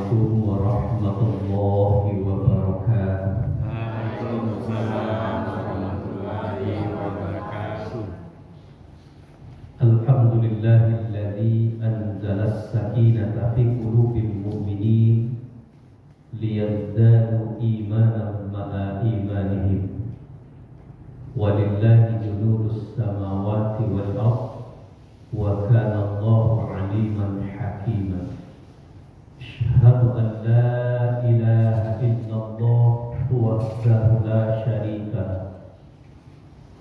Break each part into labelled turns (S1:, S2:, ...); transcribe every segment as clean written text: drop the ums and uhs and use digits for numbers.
S1: Assalamualaikum warahmatullahi wabarakatuh.
S2: Waalaikumsalam warahmatullahi wabarakatuh.
S1: Alhamdulillahilladzi anzala as-sakinata fi qulubil mu'minin liyazdadu imanan ma'a imanihim. Walillahi junudus samawati wal ardh wa kana Allahu 'aliman hakiman. Asyhadu an la ilaha illallah wahdahu la syarika lahu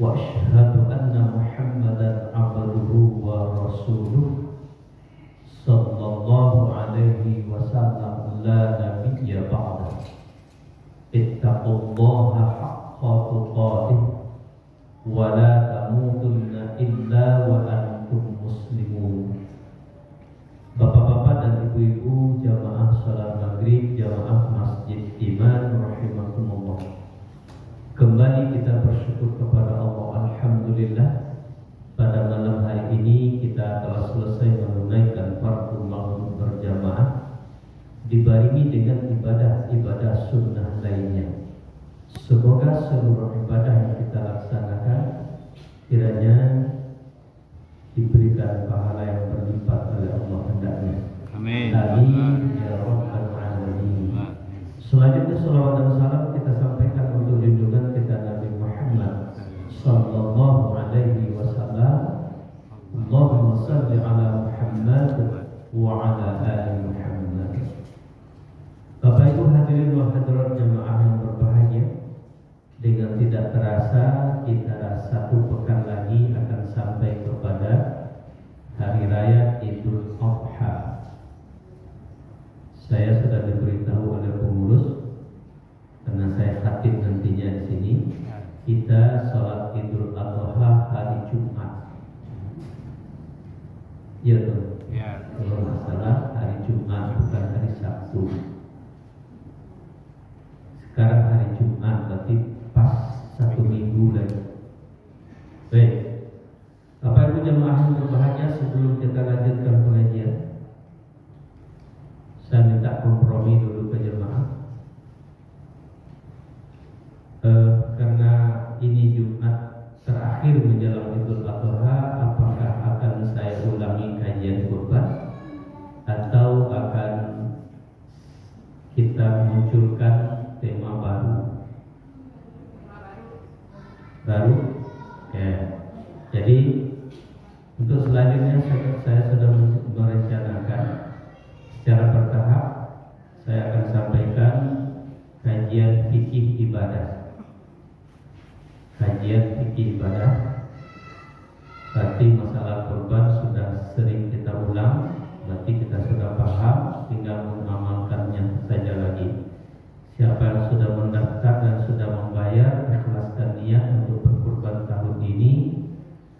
S1: wa asyhadu anna Muhammadan 'abduhu wa rasuluh sallallahu alaihi wasallam la nabiyya ba'dahu. Ittaqullaha haqqa tuqatih wa la tamutunna illa wa antum muslimun. Bapak-bapak dan ibu-ibu jamaah salat maghrib, jamaah Masjid Iman rahimakumullah. Kembali kita bersyukur kepada Allah. Alhamdulillah, pada malam hari ini kita telah selesai menunaikan fardu maghrib berjamaah, dibarengi dengan ibadah-ibadah sunnah lainnya. Semoga seluruh ibadah yang kita laksanakan kiranya diberikan pahala yang berlipat oleh Allah hendaknya.
S2: Amin.
S1: Amin ya rabbal alamin. Selanjutnya salawat dan salam kita sampaikan untuk junjungan kita Nabi Muhammad sallallahu alaihi wasallam. Allahumma shalli ala Muhammad wa ala ali Muhammad. Bapak Ibu hadirin wa hadirat jamaah yang berbahagia, dengan tidak terasa kita satu pekan lagi akan sampai kepada Hari Raya Idul Adha. Saya sudah diberitahu oleh pengurus, karena saya khatib nantinya di sini, kita sholat Idul Adha hari Jumat. Iya tuh.
S2: Ya.
S1: Kalau nggak salah hari Jumat, bukan hari Sabtu. Sekarang hari Jumat, berarti pas 1 minggu lagi. Baik, Bapak Ibu jemaah yang berbahagia, sebelum kita lanjutkan pengajian, saya minta kompromi dulu ke jemaah. Karena ini Jumat terakhir menjelang Idul Adha, apakah akan saya ulangi kajian kurban atau akan kita munculkan tema baru? Ya. Jadi untuk selanjutnya saya sudah merencanakan secara bertahap. Saya akan sampaikan kajian fikih ibadah. Berarti masalah kurban sudah sering kita ulang, berarti kita sudah paham, tinggal mengamalkannya saja lagi. Siapa yang sudah mendaftar dan sudah membayar, ikhlaskan niat untuk berkurban tahun ini,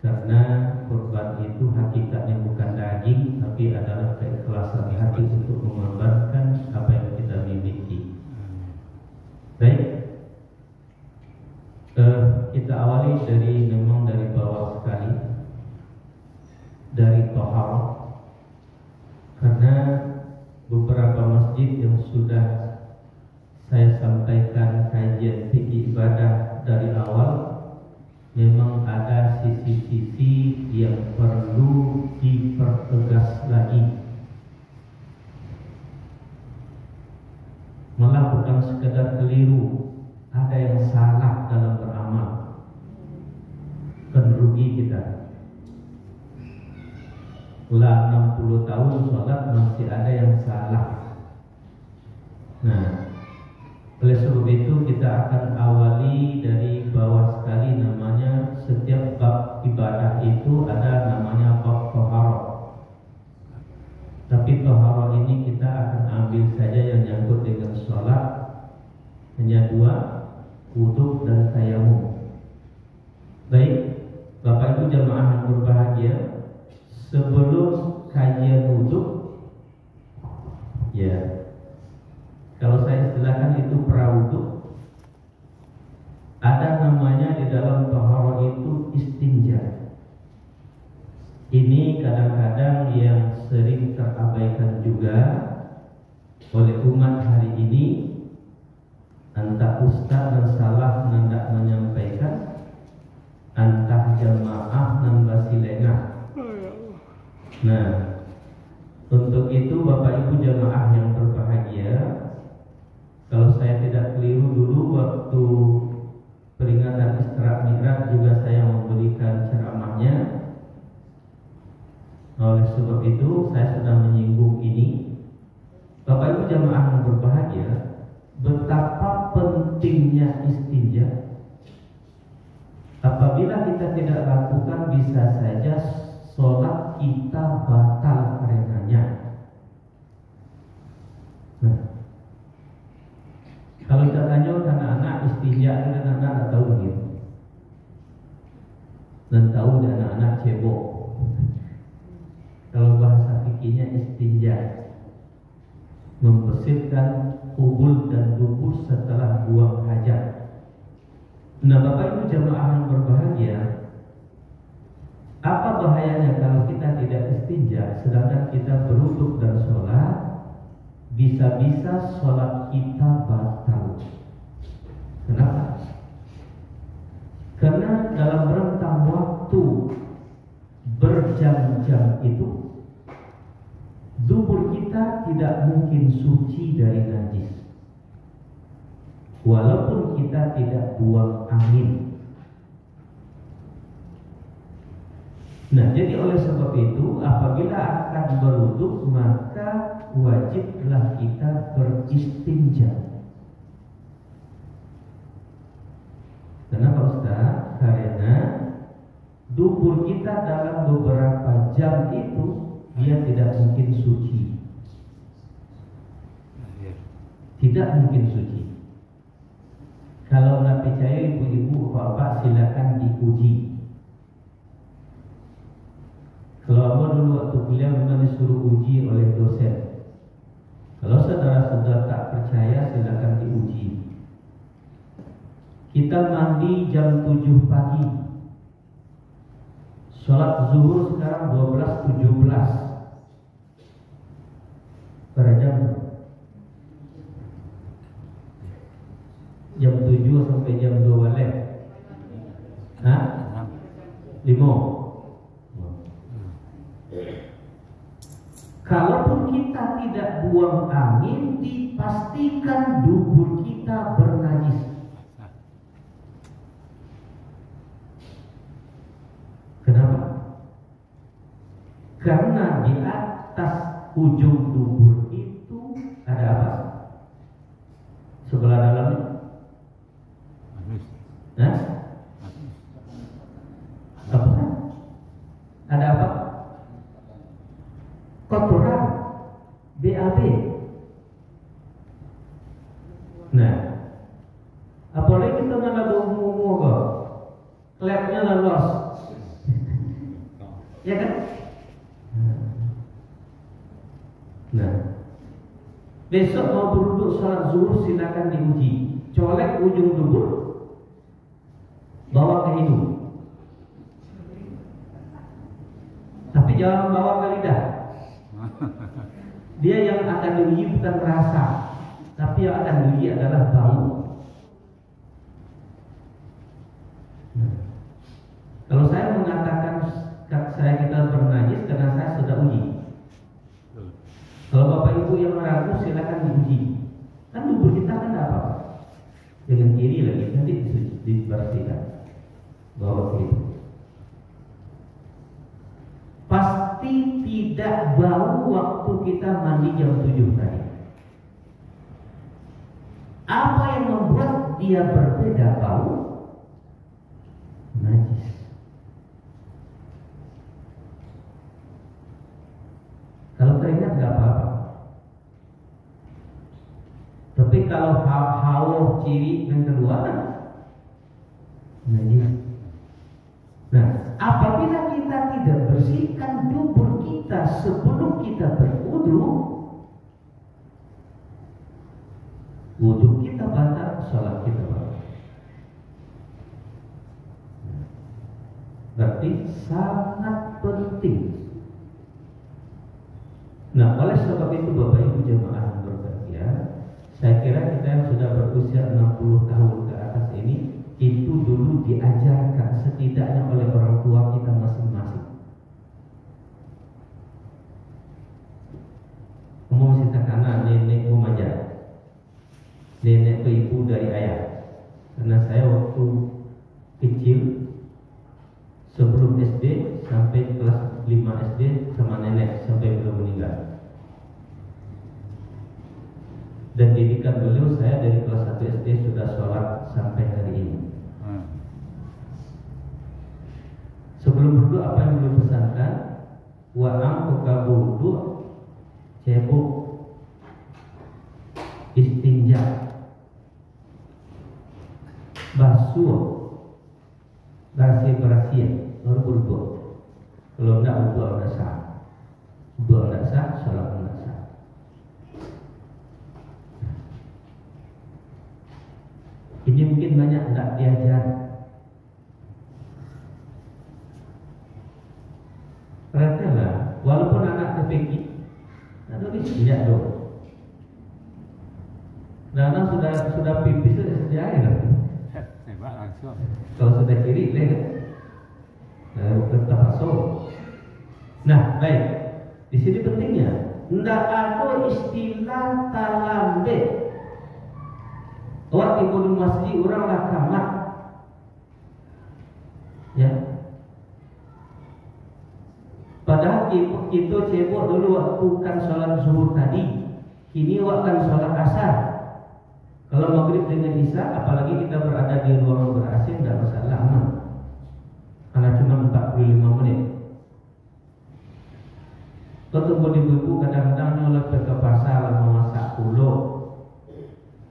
S1: karena kurban itu hakikatnya bukan daging, tapi adalah keikhlasan hati untuk mengorbankan apa yang kita miliki. Baik, kita awali memang dari bawah sekali, dari tohar, karena beberapa masjid yang sudah saya sampaikan kajian fikih ibadah dari awal, memang ada sisi-sisi yang perlu dipertegas lagi. Malah bukan sekedar keliru, ada yang salah dalam beramal, kan rugi kita. Ulah 60 tahun sholat masih ada yang salah. Nah, oleh sebab itu kita akan awali dari bawah sekali, namanya setiap bab ibadah itu ada namanya bab toharoh. Tapi toharoh ini kita akan ambil saja yang nyangkut dengan sholat, hanya 2, wudhu dan tayamum. Baik, Bapak Ibu jamaah yang berbahagia, sebelum kajian wudhu, ya, kalau saya istilahkan itu prawudu, ada namanya di dalam toharoh itu istinja. Ini kadang-kadang yang sering terabaikan juga, oleh umat hari ini, entah ustaz dan salah hendak menyampaikan, entah jamaah dan basilengah. Nah, untuk itu Bapak Ibu jamaah yang berbahagia, kalau saya tidak keliru dulu waktu peringatan Isra Mi'raj juga saya memberikan ceramahnya. Oleh sebab itu saya sudah menyinggung ini. Bapak Ibu jamaah yang berbahagia, betapa pentingnya istinja. Apabila kita tidak lakukan, bisa saja sholat kita batal karenanya. Nah, kalau kita tanya anak-anak istinja, anak-anak tidak tahu begitu, dan tahu anak-anak cebok. Kalau bahasa fikihnya istinja, membersihkan kubul dan dubur setelah buang hajat. Nah, Bapak Ibu jamaah yang berbahagia, apa bahayanya kalau kita tidak istinja sedangkan kita berwudu dan sholat? Bisa-bisa sholat kita batal. Kenapa? Karena dalam rentang waktu berjam-jam itu, dubur kita tidak mungkin suci dari najis, walaupun kita tidak buang angin. Nah, jadi oleh sebab itu, apabila akan berwudu, maka wajiblah kita beristinja. Kenapa Ustaz? Karena dubur kita dalam beberapa jam itu dia tidak mungkin suci. Tidak mungkin suci. Kalau nggak percaya ibu-ibu, bapak silakan diuji. Kalau abang dulu waktu kuliah memang disuruh uji oleh dosen. Kalau saudara-saudara tak percaya, silakan diuji. Kita mandi jam 7 pagi. Sholat zuhur sekarang 12.17. Berapa jam? Jam 7 sampai jam 2 balik. Hah? 5. Kalaupun kita tidak buang angin, dipastikan dubur kita bernajis. Kenapa? Karena di atas ujung dubur itu ada apa? Sebelah dalamnya? Hah? Apa? Ada apa? Kotoran, BAB. Nah, apalagi kita nggak umum kok, klepnya lolos, ya kan? Nah, besok mau berwudu sholat zuhur silakan diuji. Colek ujung dubur, bawa ke hidung, tapi jangan bawa ke lidah. Dia yang akan diuji bukan rasa, tapi yang akan diuji adalah bau. Nah, kalau saya mengatakan kita bernajis karena saya sudah uji. Kalau Bapak Ibu yang ragu, silakan diuji. Kan dubur kita kan tidak apa-apa. Dengan kiri lagi nanti dibersihkan, bawa ke hidung. Pasti tidak bau waktu kita mandi jam 7 tadi. Apa yang membuat dia berbeda bau? Najis. Kalau keringat nggak apa-apa. Tapi kalau hawa ciri yang kedua, najis. Nah, apabila kita tidak bersihkan dubur kita sebelum kita berwudu, wudu kita batal, sholat kita batal. Berarti sangat penting. Nah, oleh sebab itu Bapak Ibu jemaah yang berbahagia, Saya kira kita yang sudah berusia 60 tahun ke atas ini, itu dulu diajarkan setidaknya oleh orang tua kita masing-masing. Umum cerita karena nenek remaja, nenek ke ibu dari ayah. Karena saya waktu kecil sebelum SD sampai kelas 5 SD sama nenek sampai beliau meninggal. Dan didikan beliau saya dari kelas 1 SD sudah sholat sampai hari ini. Sebelum wudhu apa yang beliau pesankan? Wa'ang wudhu cebok istinja basuh bersih baru wudhu. Kalau tidak wudhu tidak sah. Wudhu tidak sah, sholat tidak sah. Ini mungkin banyak tidak diajar. Perhatikanlah, walaupun anak TPQ, ada tidak dong. Nah, anak sudah pipis sudah sediain lah.
S2: Tembak langsung.
S1: Kalau sudah kiri, tetap masuk. Nah, baik. Di sini pentingnya, tidak ada istilah talambe. Waktu di masjid orang lah kamar, ya. Padahal kita cebok dulu waktu kan sholat zuhur tadi, kini waktu kan sholat asar. Kalau maghrib dengan isya, apalagi kita berada di ruangan ber-AC, tidak masalah, aman. Karena cuma 45 menit. Ketemu ibu-ibu kadang-kadang nyolot ke pasar memasak pulau.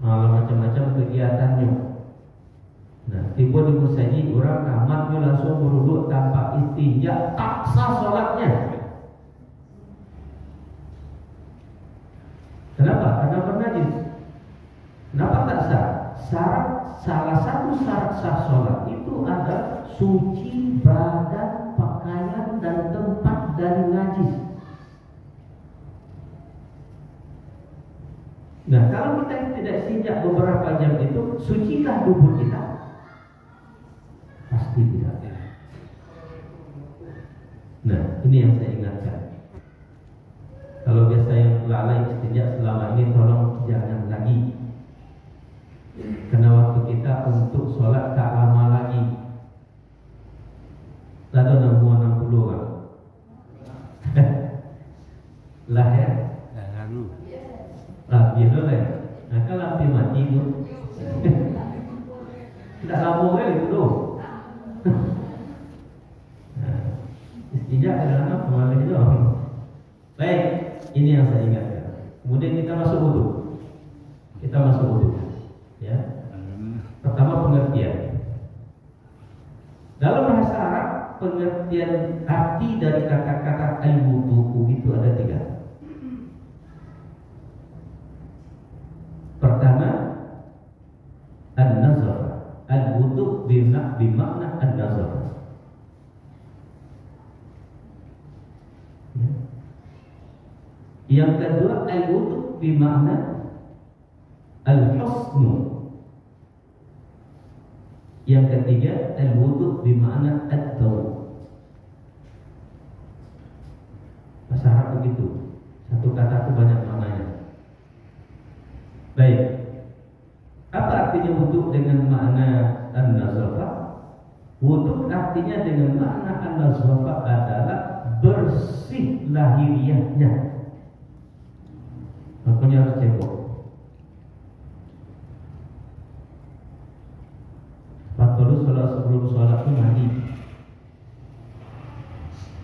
S1: Macam-macam kegiatannya. Nah, tiba di masjid orang kamatnya langsung berwudhu tanpa istinja, tak sah sholatnya. Kenapa? Karena bernajis. Kenapa tak sah? Salah satu syarat sah sholat itu adalah suci badan, pakaian dan tempat dari najis. Nah, kalau kita tidak istinja beberapa jam itu, sucikah tubuh kita? Pasti tidak. Nah, ini yang saya ingatkan. Kalau biasa yang lalai istinja selama ini, tolong jangan lagi. Karena waktu kita untuk sholat tak lama lagi. Lalu 60 kan? Lah ya?
S2: Lalu.
S1: Rapi dulu ya. Nah, kalau api mati itu tidak lama kan itu loh. Istinja adalah pengalir itu. Baik, ini yang saya ingatkan. Kemudian kita masuk wudhu. Ya. Pertama pengertian. Dalam bahasa Arab, pengertian arti dari kata-kata al-wudu itu ada 3. Pertama, an-nazafah. Al-wudu bimakna an-nazafah. Yang kedua, al-wudu bimakna al-husnu. Yang ketiga, al-wudu bimakna ad-daw. Bahasa Arab begitu. Satu kata itu banyak maknanya. Baik. Apa artinya wudu dengan makna an-nazafah? Wudu artinya dengan makna an-nazafah adalah bersih lahiriahnya. Makanya harus cebok. Lalu sholat sebelum sholat itu mandi.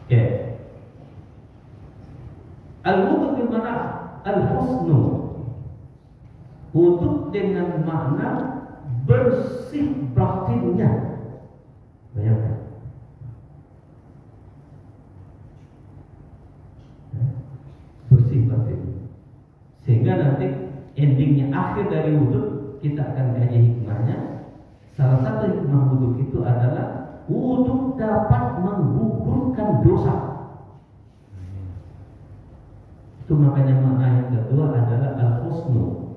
S1: Oke. Al-wudu bimana al-husnu. Wudu dengan makna bersih batinnya. Bayangkan. Bersih batin. Sehingga nanti endingnya akhir dari wudu kita akan kaji hikmahnya. Salah satu hikmah wudu itu adalah wudu dapat menggugurkan dosa. Itu makanya makna yang kedua adalah al-husnu.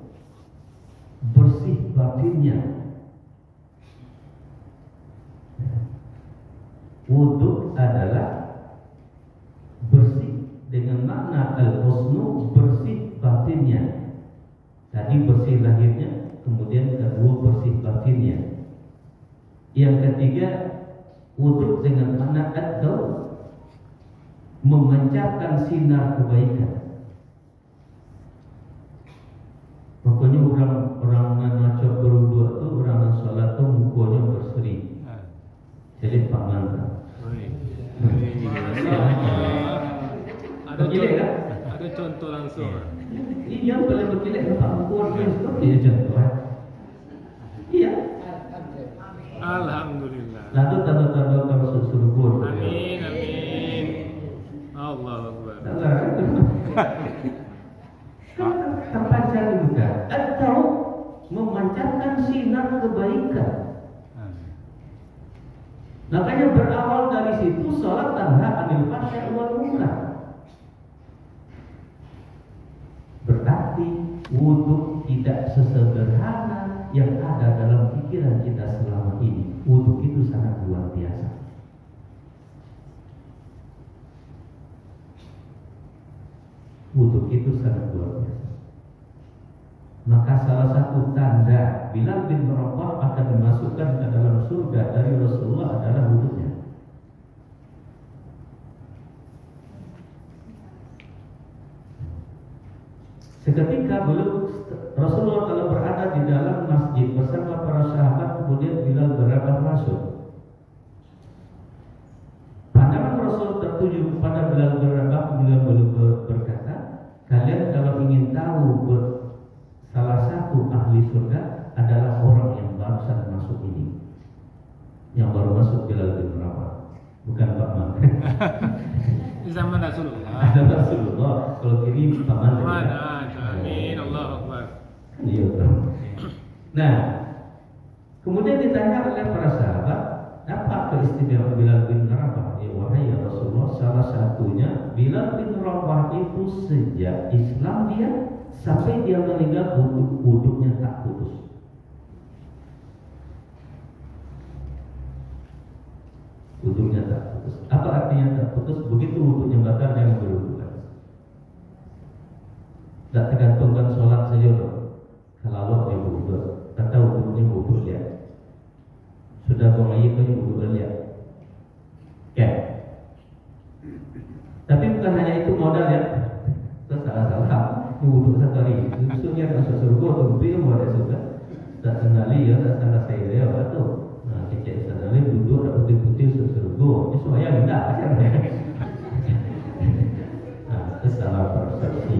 S1: bersih batinnya. Wudhu adalah bersih dengan makna al-husnu, bersih batinnya. Tadi bersih lahirnya, kemudian kedua bersih batinnya. Yang ketiga, wudhu dengan makna atau memancarkan sinar kebaikan. Makanya orang ngaco berwudhu itu, orang sholat itu mukanya berseri. Jadi Pak Mantra.
S3: Ada contoh langsung.
S1: Ini yang paling berkilat Pak Mukul itu dia contoh. Iya.
S3: Alhamdulillah.
S1: Lalu tanda-tanda masuk surga.
S3: Amin, amin. Allah Akbar.
S1: Terpancar juga atau memancarkan sinar kebaikan. Makanya berawal dari situ salat tanha anil fahsya wal munkar. Berarti wudhu tidak sesederhana yang ada dalam pikiran kita selama ini. Wudhu itu sangat luar biasa. Wudhu itu sangat luar biasa. Maka salah satu tanda Bilal bin Rabah akan dimasukkan ke dalam surga dari Rasulullah adalah wudhunya. Seketika Rasulullah kalau berada di dalam masjid bersama para sahabat, kemudian Bilal Rabah masuk. Pandangan Rasul tertuju kepada Bilal Rabah. Bilal berkata, kalian kalau ingin tahu salah satu ahli surga adalah orang yang barusan masuk ini. Yang baru masuk Bilal bin Rabah, bukan Pak Man.
S3: Di zaman Rasulullah.
S1: Ada Rasulullah, kalau kiri Pak Man.
S3: Amin, Allah Akbar.
S1: Iya. Nah, kemudian ditanya oleh para sahabat, apa keistimewaan Bilal bin Rabah? Ya wahai ya Rasulullah, salah satunya Bilal bin Rabah itu sejak Islam dia sampai dia meninggal wudhunya tak putus. Wudhunya tak putus. Apa artinya tak putus? Begitu wudhunya batal yang berwudhu. Tak tergantungkan sholat saja loh. Kalau Allah dia wudhu, kata wudhunya wudhu dia. Sudah buang air tu wudhu dia. Ya. Tapi bukan hanya itu modal ya. Itu salah-salah. Wudhu sekali, susunya masuk surga, tumpil boleh sudah. Tak kenali ya, tak salah saya ya, waktu. Nah, kecil sekali duduk, tak putih-putih masuk surga. Itu saya enggak, asalnya. Nah, itu salah persepsi.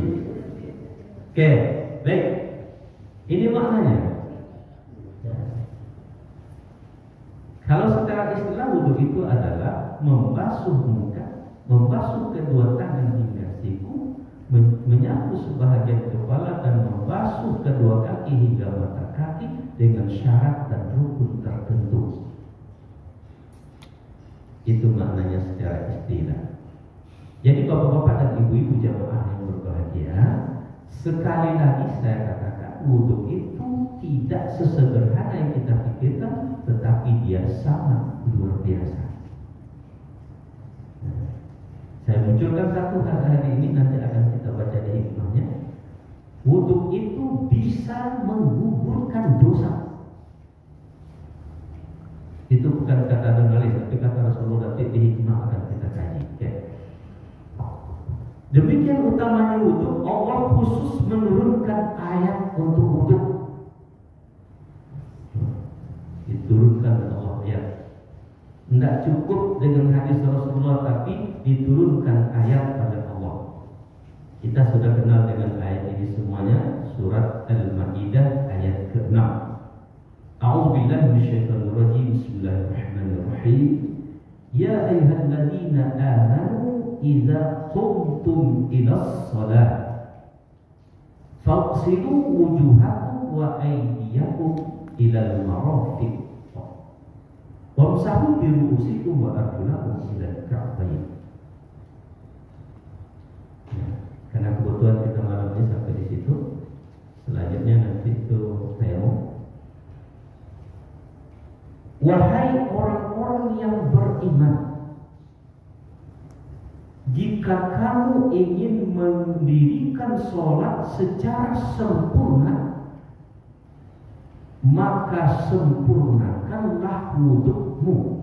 S1: Oke, baik. Ini maknanya. Kalau secara istilah wudhu itu adalah membasuh muka, membasuh kedua tangan hingga siku, menyapu sebahagian kepala dan membasuh kedua kaki hingga mata kaki dengan syarat dan rukun tertentu. Itu maknanya secara istilah. Jadi bapak-bapak dan ibu-ibu jamaah yang berbahagia, sekali lagi saya katakan wudhu itu tidak sesederhana yang kita pikirkan, tetapi dia sangat luar biasa. Saya munculkan satu hal hari ini, nanti akan kita baca di hikmahnya. Wudhu itu bisa menggugurkan dosa. Itu bukan kata jurnalis, tapi kata Rasulullah. Nanti di hikmah akan kita kaji. Okay. Demikian utamanya wudhu. Allah khusus menurunkan ayat untuk wudhu. Diturunkan oleh Allah ayat. Tidak cukup dengan hadis Rasulullah, tapi diturunkan ayat pada Allah. Kita sudah kenal dengan ayat ini semuanya. Surat Al-Ma'idah ayat ke-6. A'udzubillahi minasyaitonir rajim. Bismillahirrahmanirrahim. Ya ayyuhalladzina amanu idza qumtum ilas shalah faghsilu wujuhakum wa aydiyakum ilal marafiq wamsahu bi ru'usikum wa arjulakum ilal ka'bayn. Karena kebutuhan kita malam ini sampai di situ. Selanjutnya nanti itu saya Wahai orang-orang yang beriman, jika kamu ingin mendirikan sholat secara sempurna, maka sempurnakanlah wudukmu.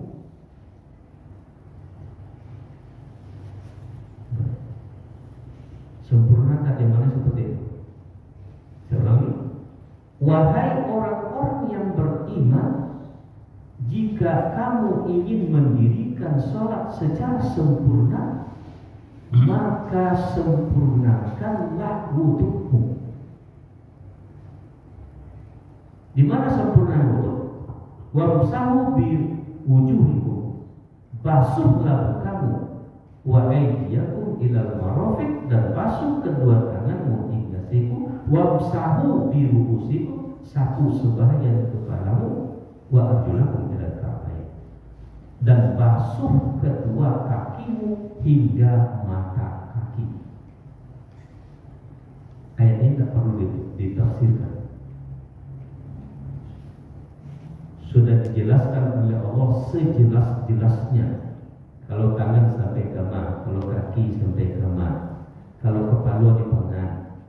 S1: Sempurnakan yang mana seperti itu? Saya ulangi. Wahai orang-orang yang beriman, jika kamu ingin mendirikan sholat secara sempurna, maka sempurnakanlah wudukmu. Di mana sempurna wuduk? Wamsahu bi wujuhikum, basuhlah kamu, wa aydiyakum ilal marafiq, dan basuh kedua tanganmu hingga siku, wamsahu bi ru'usikum, sapu sebahagian kepalamu, wa arjulakum ilal ka'bayn, dan basuh kedua kakimu hingga mata kaki. Ayat ini tak perlu ditafsirkan. Sudah dijelaskan oleh Allah sejelas-jelasnya. Kalau tangan sampai ke mana, kalau kaki sampai ke mana, kalau kepala dipanggang.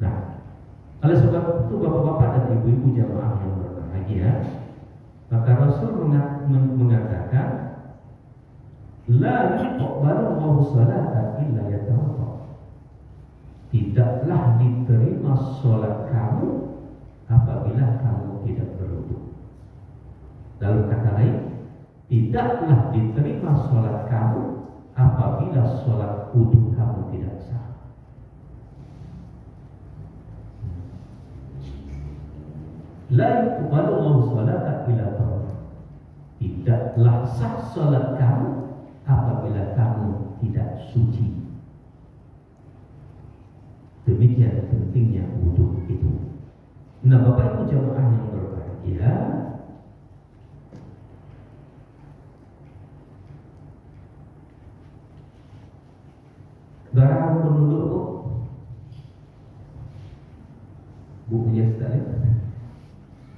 S1: Nah, oleh sebab itu bapak-bapak dan ibu-ibu jamaah yang berbahagia, maka Rasul mengatakan, la yuqbalu Allahu salata illa yatawadda. Tidaklah diterima sholat kamu apabila kamu tidak berwudu. Dalam kata lain, tidaklah diterima sholat kamu apabila sholat wudu kamu tidak sah. La yuqbalu Allahu salata illa yatawadda. Tidaklah sah sholat kamu apabila kamu tidak suci. Demikian pentingnya wudu itu. Nah, Bapak Ibu jamaah yang berbahagia, barang rukun wudhu Bu punya sekali.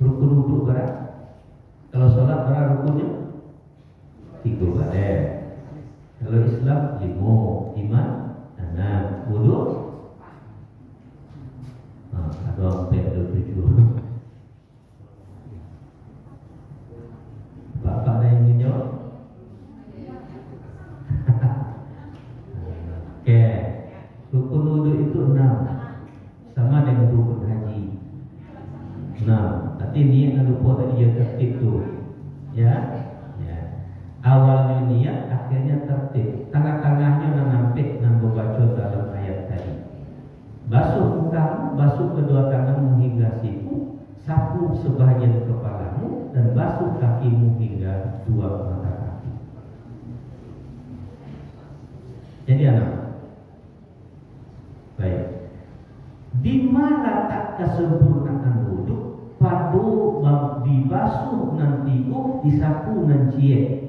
S1: Rukun wudhu barang, kalau sholat barang rukunnya 3 barang. Kalau Islam 5, iman 6, wudhu ada 7. Bapak ada yang ingin jawab? Oke, rukun wudhu itu 6, sama dengan rukun haji. 6, tapi niat lupa tadi dia tertib tu, ya. Awalnya niat, akhirnya tertib. Tengah-tengahnya nampik dan membaca dalam ayat tadi. Basuh mukamu, basuh kedua tanganmu hingga siku, sapu sebahagian kepalamu, dan basuh kakimu hingga 2 mata kaki. Jadi anak, baik. Di mana tak kesempurnaan wudhu? Padu dibasuh nanti disapu nanti.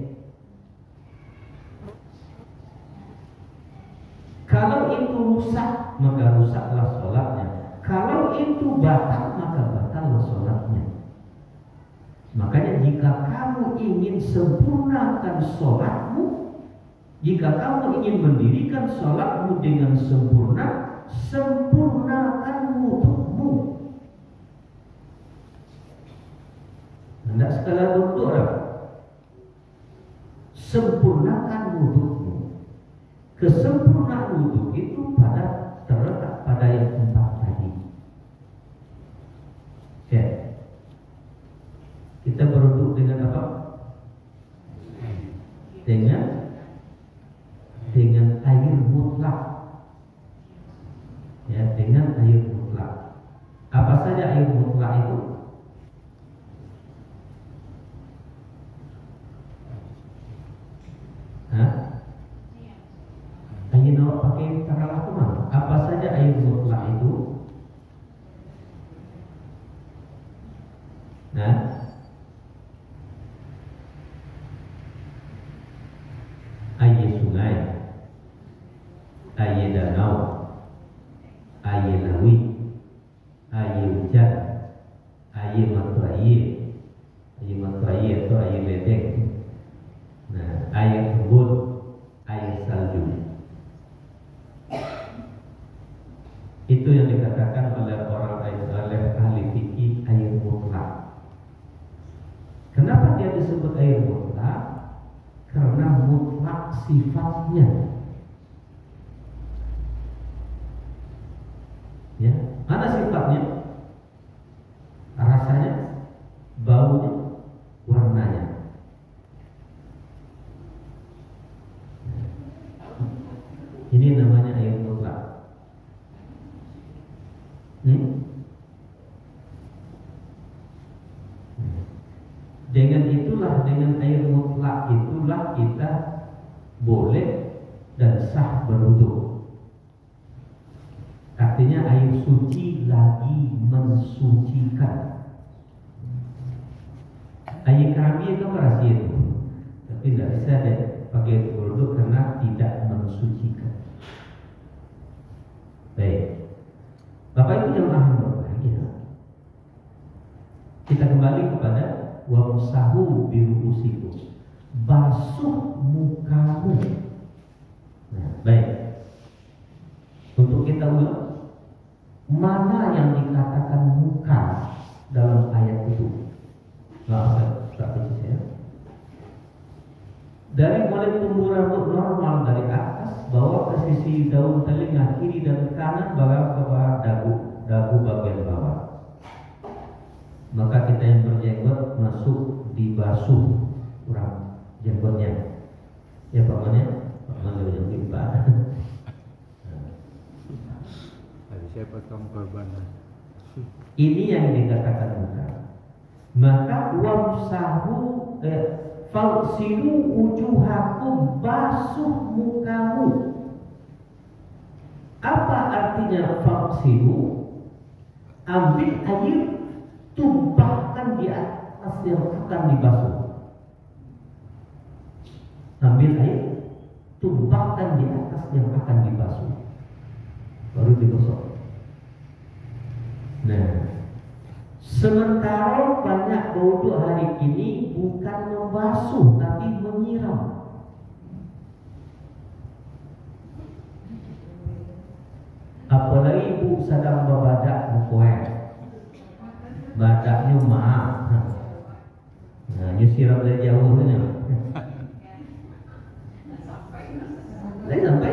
S1: Kalau itu rusak, maka rusaklah sholatnya. Kalau itu batal, maka batallah sholatnya. Makanya jika kamu ingin sempurnakan sholatmu, jika kamu ingin mendirikan sholatmu dengan sempurna, sempurnakan wudhumu. Tidak sekadar wudhu, sempurnakan wudhumu. Kesempurnaan wudhu itu terletak pada yang 4 tadi. Oke. Kita berwudhu dengan apa? Dengan air mutlak. Ya, dengan air mutlak. Apa saja air mutlak itu? Air awak pakai cara lakukan. Apa saja air mutlak itu? Nah, air sungai, air danau, air laut, air hujan, air mata karena mutlak sifatnya. Ya, mana sifatnya? Rasanya, baunya, warnanya. Ini namanya air mutlak. Dengan itulah, dengan air mutlak itulah kita boleh dan sah berwudu. Artinya air suci lagi mensucikan. Air kami itu rahasia itu, tapi tidak bisa deh pakai berwudu karena tidak mensucikan. Baik, Bapak Ibu yang ahli berbahagia, kita kembali kepada wamsahu biruusikum, basuh mukamu. Nah, baik. Untuk kita ulang, mana yang dikatakan muka dalam ayat itu? Nah, saya. Dari mulai tumbuh rambut normal dari atas, bawa ke sisi daun telinga kiri dan kanan, bawa ke bawah dagu bagian bawah. Maka kita yang berjenggot masuk dibasuh kurang jenggotnya. Ya pamannya, paman yang timpa.
S2: Tadi saya potong korban.
S1: Ini yang dikatakan muka. Maka wamsahu fausilu wujuhakum, basuh mukamu. Apa artinya fausilu? Ambil air, tumpahkan di atas yang akan dibasuh. Ambil air, tumpahkan di atas yang akan dibasuh, baru digosok. Nah, sementara banyak wudu hari ini bukan membasuh tapi menyiram. Apalagi ibu sedang berbadak mukoen, badaknya maaf. Nah, nyisiram dari jauhnya. Dari sampai.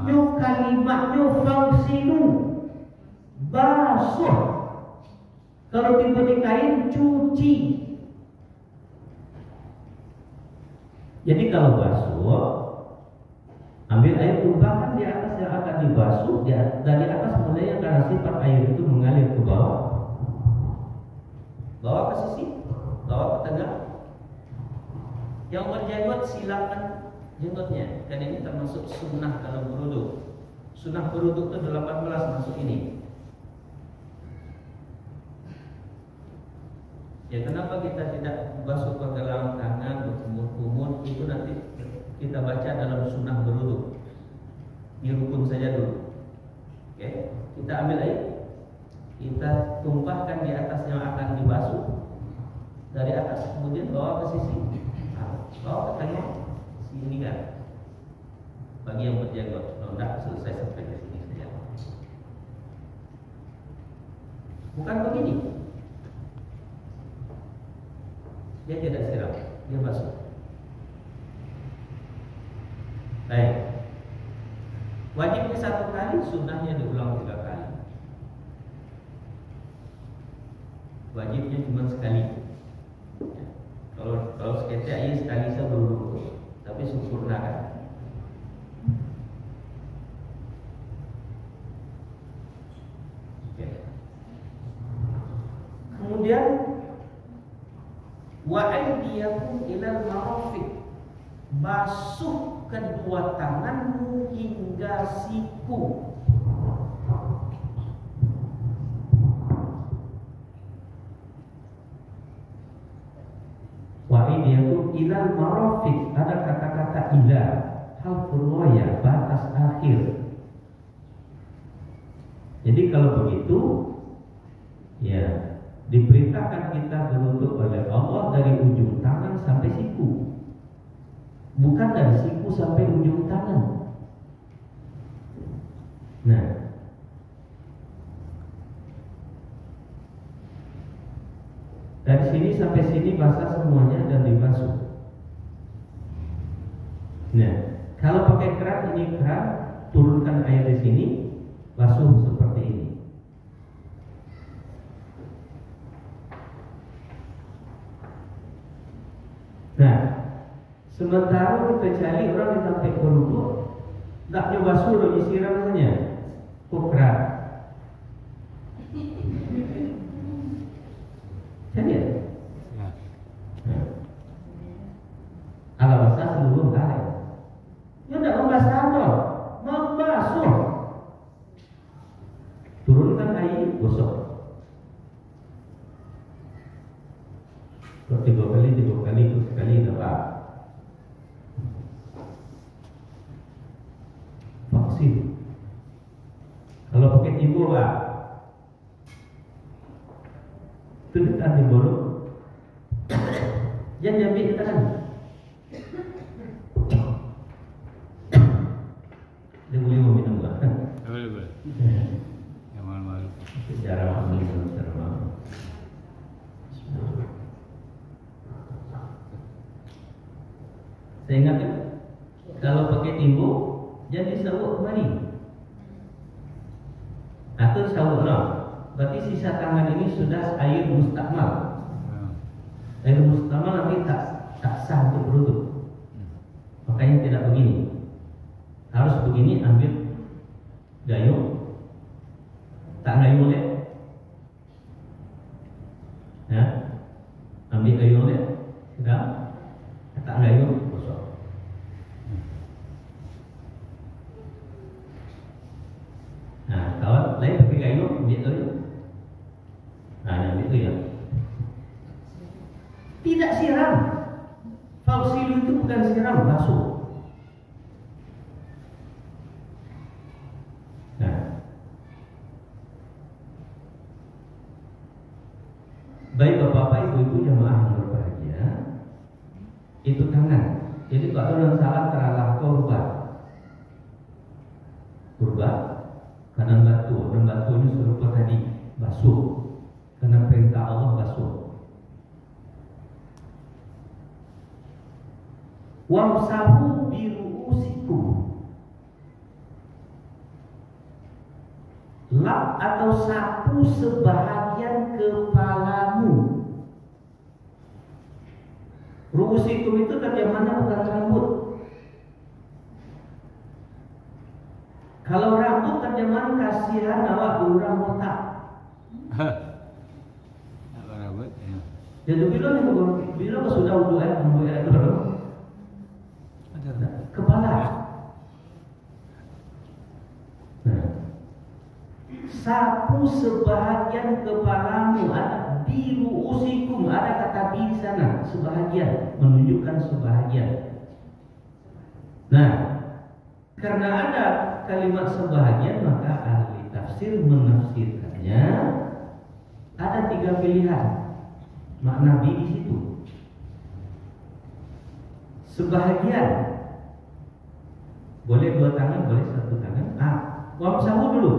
S1: Nyo kalimatnya fausilu, basuh. Kalau tiba di kain, cuci. Jadi kalau basuh, ambil air, tumpahkan di atas yang akan dibasuh. Dari atas mulai karena sifat air itu mengalir ke bawah, bawa ke sisi, bawa ke tengah. Yang berjenggot silakan jenggotnya, karena ini termasuk sunnah dalam berwudu. Sunnah berwudu itu 18 masuk ini. Ya, kenapa kita tidak basuh pergelangan tangan, berkumur-kumur? Itu nanti kita baca dalam sunnah berwudu. Di rukun saja dulu. Oke, kita ambil air, kita tumpahkan di atas yang akan dibasuh. Dari atas kemudian bawa ke sisi, bawa ke tengah, sini kan. Bagi yang berjenggot, tidak selesai sampai ke sini saja. Bukan begini. Dia tidak siram, dia basuh. Baik. Wajibnya 1 kali, sunnahnya diulang 3 kali. Wajibnya cuma sekali. Kalau seketika ini sekali saya berwudu, tapi sempurna kan? Oke. Kemudian wa aydiyakum ilal marafiq, basuh kedua tanganmu hingga siku. Wa aydiyakum ilal marafiq, ada kata-kata ila, harful ghaya, batas akhir. Jadi kalau begitu, ya diperintahkan kita berwudu oleh Allah dari ujung tangan sampai siku, bukan dari siku sampai ujung tangan. Nah, dari sini sampai sini sini basah semuanya dan dibasuh. Nah, kalau pakai keran, ini keran, turunkan air di sini, basuh seperti ini. Nah, sementara kita cari orang yang sampai berwudu, tak dia basuh lagi siram saja, keran. Jadi, ala basah seluruh air. Dia tidak membasuh dong, membasuh. Turunkan air, gosok. Tiga kali, sekali dapat. Vaksin. Kalau pakai timbul lah, tulis anti bolu. Jangan ambil di tangan. Dia boleh minum lah.
S2: Boleh. Yang malu-malu.
S1: Sejarah minum terma. Saya ingatkan, kalau pakai timbuk, jadi sawuk kembali. Atau sawuk lah. Berarti sisa tangan ini sudah air mustakmal. Air mustakmal nanti tak sah untuk berwudu. Makanya tidak begini. Harus begini, ambil gayung. Tak gayung boleh. Ya, ambil gayung boleh. Sudah. Tak gayung. Nah, kawan lain pakai gayung, ambil tu. Nah, ambil tu ya. Tidak siram. Fausilu itu bukan siram, basuh. Nah, baik bapak-bapak, ibu-ibu jemaah yang berbahagia, itu tangan. Jadi kalau orang salah teralah korban. Karena batunya serupa tadi, basuh. Karena perintah Allah basuh. Wamsahu biru'usikum. Lap atau sapu sebahagian kepalamu. Ru'usikum itu terjemahannya bukan rambut. Kalau rambut terjemahan kasihan awak kurang otak.
S2: Apa rambut?
S1: Jadi bila sudah wudu itu kepala. Nah, sapu sebahagian kepalamu, ada biru usikum, ada kata bi di sana, sebahagian, menunjukkan sebahagian. Nah, karena ada kalimat sebahagian, maka ahli tafsir menafsirkannya ada 3 pilihan makna bi di situ. Sebahagian boleh 2 tangan, boleh 1 tangan. Wamsahu dulu.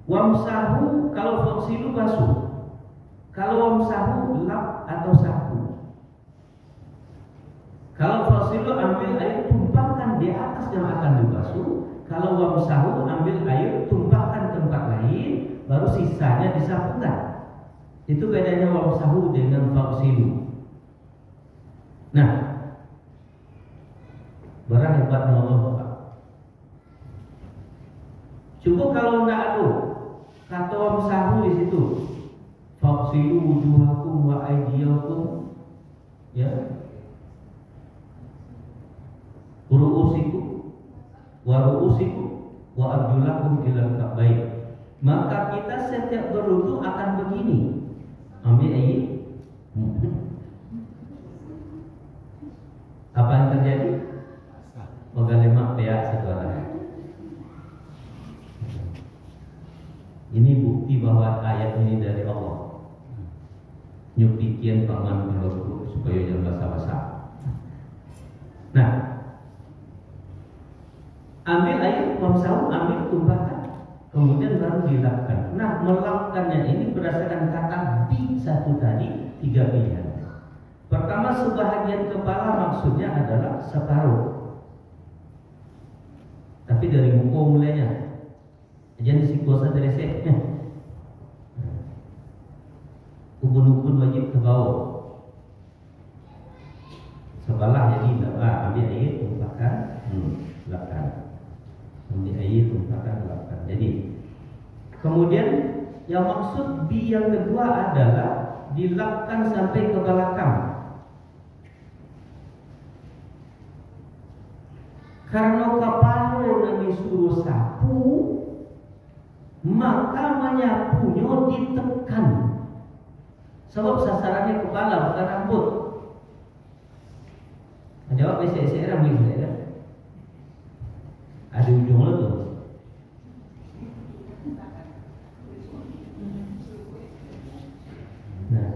S1: Wamsahu kalau fausilu basuh. Kalau wamsahu lap atau sapu. Kalau fausilu ambil air, tumpahkan di atas yang akan dibasuh. Kalau wamsahu ambil air, tumpahkan tempat lain, baru sisanya disapukan. Itu bedanya wamsahu dengan fausilu. Nah, barang hebatnya Allah Bapak. Coba kalau tidak ada kata wamsahu di situ, fausilu wujuhakum wa aydiyakum, ya, ru'usikum wa arjulakum ilal ka'bayn. Maka kita setiap berwudu akan begini. Ambil air. Apa yang terjadi? Mengalimah pihak sekolah. Ini bukti bahwa ayat ini dari Allah. Nyupikian paman berwudu supaya jangan basah-basah. Nah, ambil air, wamsahu, ambil tumpahkan, kemudian baru dilapkan. Nah, melapkannya ini berdasarkan kata bi satu tadi, 3 pilihan. Pertama, sebahagian kepala maksudnya adalah separuh. Tapi dari buku mulainya. Jangan disikuasa dari seknya. Ubun-ubun wajib ke bawah. Sebelah jadi ambil air tumpahkan belakang. Ambil air tumpahkan belakang. Jadi kemudian yang maksud B yang kedua adalah dilapkan sampai ke belakang. Karena kepala Nabi suruh sapu, maka menyapunya ditekan. Sebab sasarannya kepala bukan rambut. Jawab saya ramai saya. Ada ujungnya tu. Nah,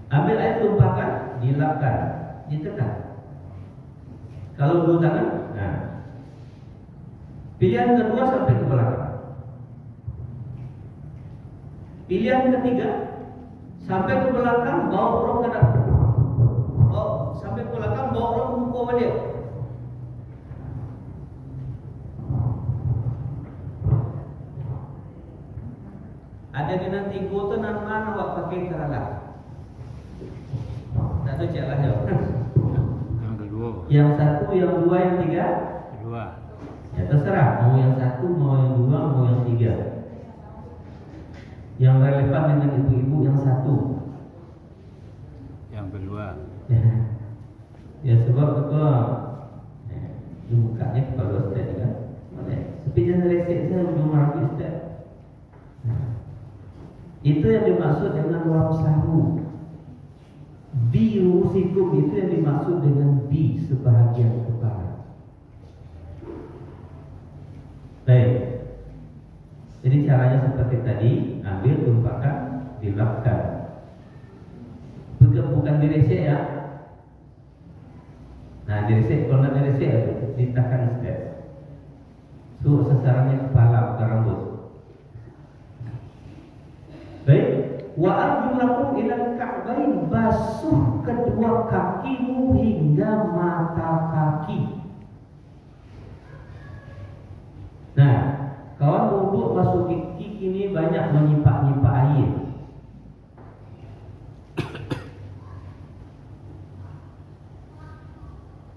S1: ambil air tumpahkan, dilapkan, ditekan. Kalau dua tangan, nah. Pilihan kedua sampai ke belakang. Pilihan ketiga sampai ke belakang, bawa roh ke depan. Oh, sampai ke belakang, bawa roh ke muka balik. Ada di nanti gua tu mana awak pakai kerala. Tak tahu cak lah jawab.
S2: Yang kedua.
S1: Yang satu, yang dua, yang tiga.
S2: Kedua.
S1: Ya terserah, mau yang satu, mau yang dua, mau yang tiga. Yang relevan dengan ibu-ibu yang satu.
S2: Yang kedua.
S1: Ya sebab apa? Bukanya kepada Ustaz kan. Tapi jangan resek saya belum rapi Ustaz. Itu yang dimaksud dengan wamsahu. Birusikum itu yang dimaksud dengan bi sebahagian kepala. Baik. Jadi caranya seperti tadi, ambil, tumpahkan, dilapkan. Bukan diresek ya. Nah, diresek, kalau nak diresek, ditahan step. So, sasarannya kepala, bukan rambut. Baik. Wa arjulakum ilal ka'bain, basuh kedua kakimu hingga mata kaki. Nah, kawan wuduk basuh kaki ini banyak menyimpak-nyimpak air.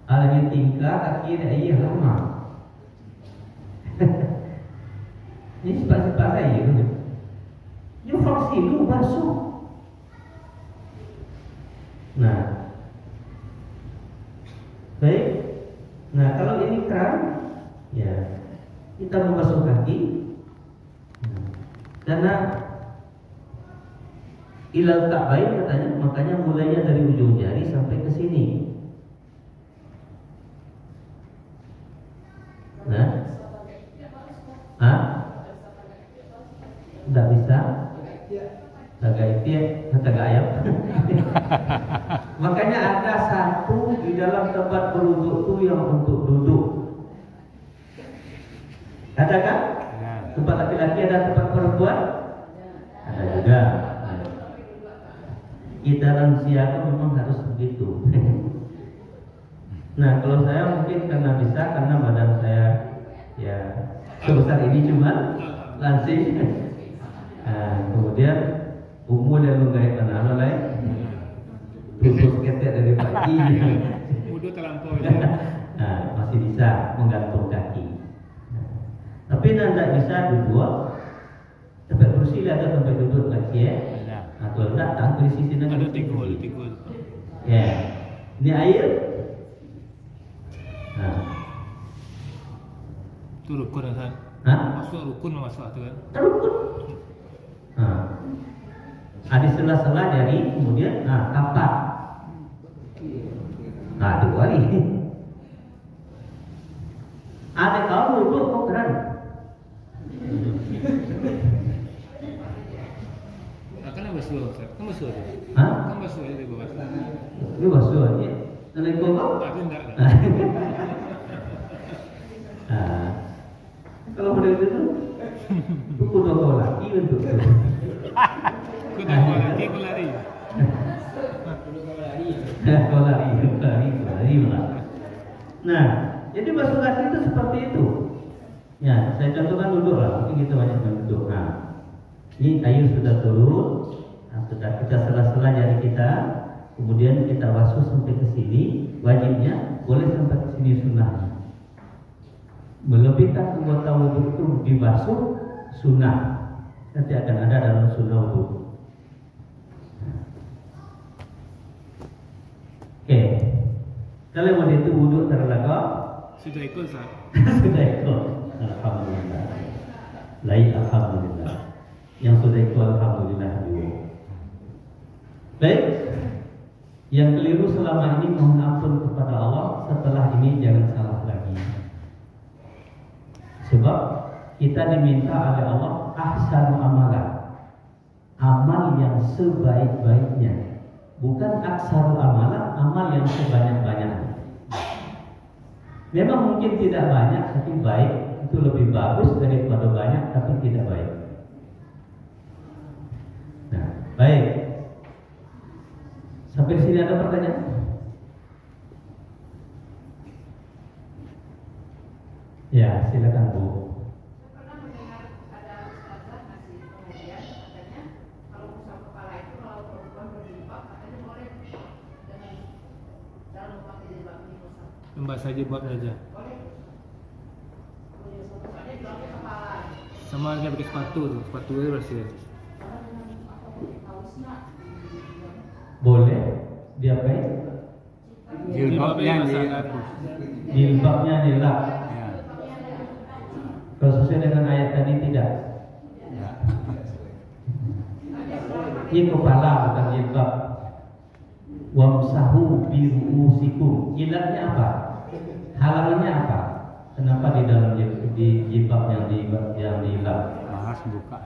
S1: Alanya tingkah kaki ada air lama. Ini sifat-sifat air. Dia fraksi dulu basuh. Nah, baik. Nah, kalau ini keran, ya kita membasuh kaki. Karena ilal ka'bain katanya, makanya mulainya dari ujung jari sampai ke sini. Nah, tidak bisa. Tagay tiap, tagay ayam. Makanya ada satu di dalam tempat berwuduk itu yang untuk duduk. Ada kan? Tempat laki-laki ada, tempat perempuan ada juga. Kita lansia itu memang harus begitu. Nah, kalau saya mungkin karena bisa, karena badan saya ya sebesar ini cuma langsing. Kemudian umur yang menggait anak lain, terus ketek dari pagi.
S3: Udah terlampau ya.
S1: Masih bisa menggantung kaki. Tapi tidak bisa duduk. Tempat kursi ada tempat duduk lagi ya. Atau tidak, tak di sisi nanti.
S3: Ada tikul.
S1: Ya, ini air.
S3: Itu rukun kan? Masuk rukun masuk tu kan?
S1: Rukun. Ada sela-sela dari kemudian kapak. Dua kali. Ada kau duduk kau keran.
S3: Akan basuh, kan basuh tu. Kan basuh itu basuh.
S1: Ini basuh aja. Nanti kau kau?
S3: Aku tidak.
S1: Kalau pada itu tu dua kau lagi untuk.
S3: Aku dah kau lagi aku lari.
S1: Kau ngeri malah. Nah, jadi basuh kaki itu seperti itu. Ya, saya contohkan duduk lah, mungkin kita banyak yang duduk. Nah, ini air sudah turun, nah, sudah kita sela-sela jari kita, kemudian kita basuh sampai ke sini, wajibnya boleh sampai ke sini sunnahnya. Melebihkan anggota wudhu itu dibasuh sunnah, nanti akan ada dalam sunnah wudhu. Oke, kalau mau itu wudhu terlengkap,
S3: Sudah ikut, Ustaz.
S1: sudah ikut, alhamdulillah. Lain alhamdulillah. Yang sudah ikut alhamdulillah juga. Baik, yang keliru selama ini mohon ampun kepada Allah. Setelah ini jangan salah lagi. Sebab kita diminta oleh Allah ahsanu amalan, amal yang sebaik-baiknya. Bukan aksaru amalan, amal yang sebanyak-banyaknya. Memang mungkin tidak banyak, tapi baik itu lebih bagus daripada banyak tapi tidak baik. Nah, baik. Sampai sini ada pertanyaan? Ya, silakan Bu.
S3: Membahas aja buat aja. Sama dia pakai sepatu tuh, sepatu itu bersih.
S1: Boleh diapain?
S2: Jilbabnya dihapus.
S1: Jilbabnya dilap.
S2: Ya.
S1: Kalau sesuai dengan ayat tadi tidak.
S2: Ya.
S1: Ini kepala bukan jilbab. Wamsahu bi ru'usikum. Ilatnya apa? Halangannya apa? Kenapa di dalam jilbab yang dilap?
S2: Bahas buka.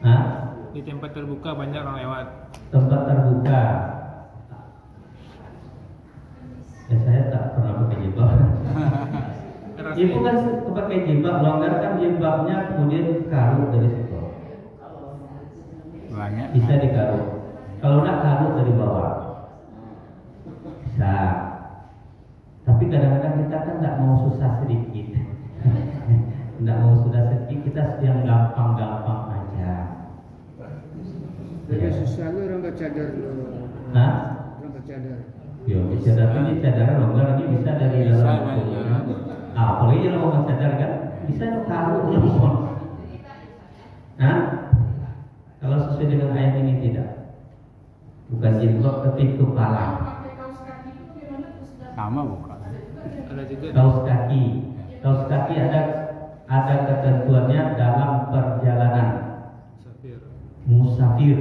S1: Hah?
S3: Di tempat terbuka banyak orang lewat.
S1: Tempat terbuka. Ya saya tak pernah pakai jilbab. Ibu kan pakai jilbab, longgarkan jilbabnya kemudian karung dari situ.
S2: Banyak.
S1: Bisa dikarung. Kalau nak karung dari bawah. Bisa. Tapi kadang-kadang kita kan tidak mau susah sedikit. Tidak mau susah sedikit, kita yang gampang-gampang aja.
S4: Jadi susah lu orang bercadar dulu.
S1: Hah?
S4: Orang bercadar.
S1: Yo, cadar ini cadar longgar ini bisa dari
S2: Bisa
S1: dalam.
S2: dari dalam.
S1: Apalagi kalau mau cadar kan bisa karung langsung. Nah, kalau sesuai dengan ayat ini tidak. Bukan jilbab tapi kepala.
S2: Sama buka.
S3: Ada juga.
S1: Kaos kaki. Kaos kaki ada ketentuannya dalam perjalanan
S3: Safir.
S1: musafir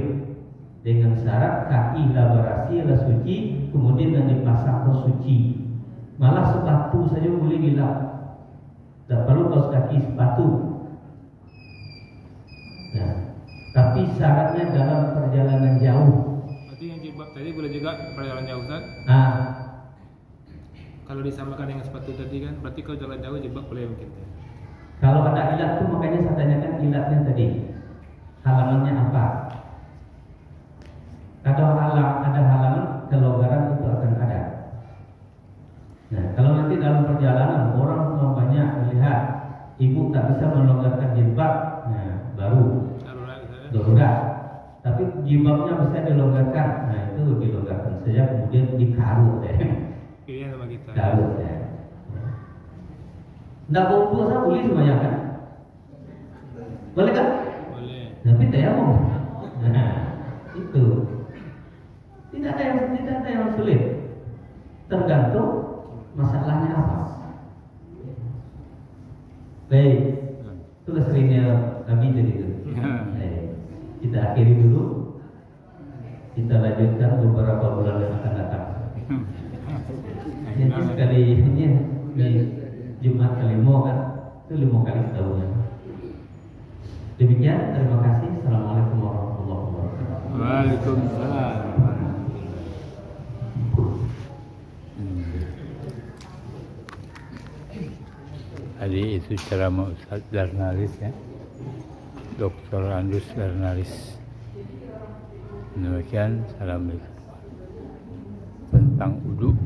S1: dengan syarat kaki labarasi la suci, kemudian yang dipasang kaos suci. Malah sepatu saja boleh dilap. Tak perlu kaos kaki sepatu. Nah, tapi syaratnya dalam perjalanan jauh.
S3: Berarti yang jilbab tadi boleh juga perjalanan jauh, Ustaz.
S1: Nah,
S3: Kalau disamakan dengan sepatu tadi kan, berarti kalau jalan jauh jilbab boleh mungkin.
S1: kalau ada ilat tuh makanya saya tanyakan ilatnya tadi. Halangannya apa? Kalau ada halangan, kelonggaran itu akan ada. Nah, kalau nanti dalam perjalanan orang banyak melihat ibu tak bisa melonggarkan jilbab, nah baru darurat. Tapi jilbabnya bisa dilonggarkan, nah itu dilonggarkan saja kemudian dikarung deh.
S3: Pilihan sama kita.
S1: Karung deh. Nggak mau puasa boleh semuanya kan? Boleh kan?
S3: Boleh.
S1: Tapi tayamum. Nah, itu. Tidak ada yang sulit. Tergantung masalahnya apa. Baik. Tulis linear kami jadi itu. Baik. Kita akhiri dulu. Kita lanjutkan beberapa bulan yang akan datang. Jadi sekali ini di Jumat kelima kan, itu 5 kali setahun. Demikian, terima kasih. Assalamualaikum warahmatullahi wabarakatuh.
S2: Waalaikumsalam. Tadi itu ceramah Ustaz Darnalis ya, Dr. Andus Darnalis. Demikian, assalamualaikum. tentang uduk.